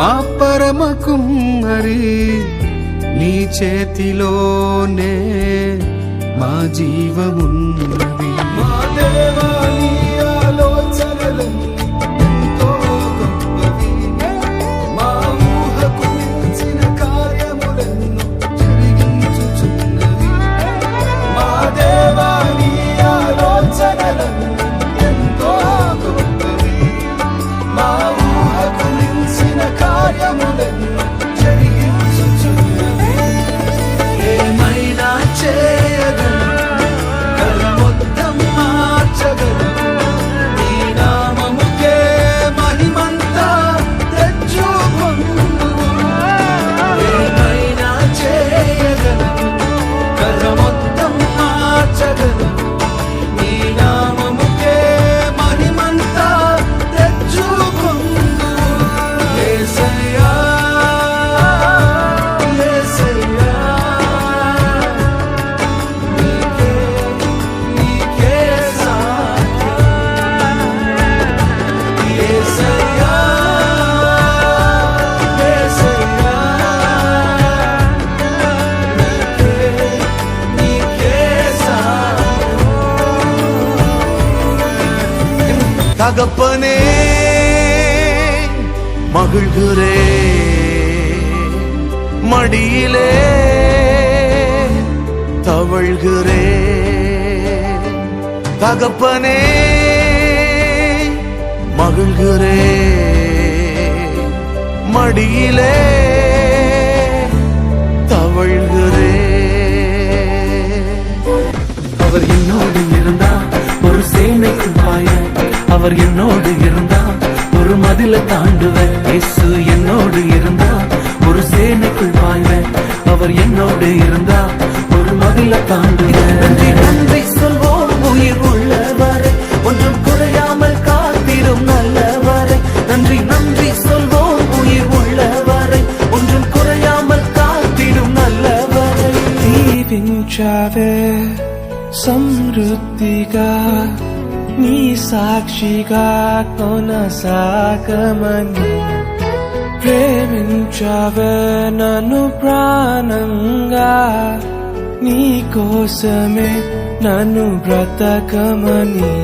మా పరమ కుమ్మరి, నీ చేతిలోనే మా జీవమున్నది. మా దేవా నీ ఆలోచనలన్నీ ఎంతో గొప్పవి, మా ఊహకు మించిన కార్యములెన్నో జరిగించుచున్నవి. మా దేవా నీ ఆలోచనలన్నీ ఎంతో గొప్పవి, మా ఊహకు మించిన కార్యములెన్నో జరిగించుచున్నవి. ఏమైనా చేయగలను, కల మొత్తం మార్చగలను, నీ నామముకే మహిమంతా తెచ్చుకొందువు. ఏమైనా చేయగలను, కల మొత్తం మార్చగలను, నీ నామముకే మహిమంతా తెచ్చుకొందువు. యేసయ్యా தகப்பனே மகிழ்கிறே, மடியிலே தவழ்கிறே. தகப்பனே மகிழ்கிறே, மடியிலே தவழ்கிறே. அவர் என்னோடு இருந்தார் ஒரு சேனைக்குள் பாய, அவர் என்னோடு இருந்தார் ஒரு மதிலை தாண்டுவேன். இயேசு என்னோடு இருந்தார் ஒரு சேனைக்குள் பாய்வேன். அவர் என்னோடு இருந்தார் ஒரு மதிலை தாண்டுவேன். நன்றி சொல்வோம் உயிர் உள்ளவரை, ஒன்றும் குறையாமல் காத்திடும் நல்லவரை. நன்றி நன்றி சொல்வோம் உயிர் உள்ளவரை, ஒன்றும் குறையாமல் காத்திடும் நல்லவரை. దీవించావే సమృద్ధిగా, నీ సాక్షిగా కొనసాగమని. ప్రేమించావే నన్ను ప్రాణంగా, నీ కోసమే నన్ను బ్రతకమని.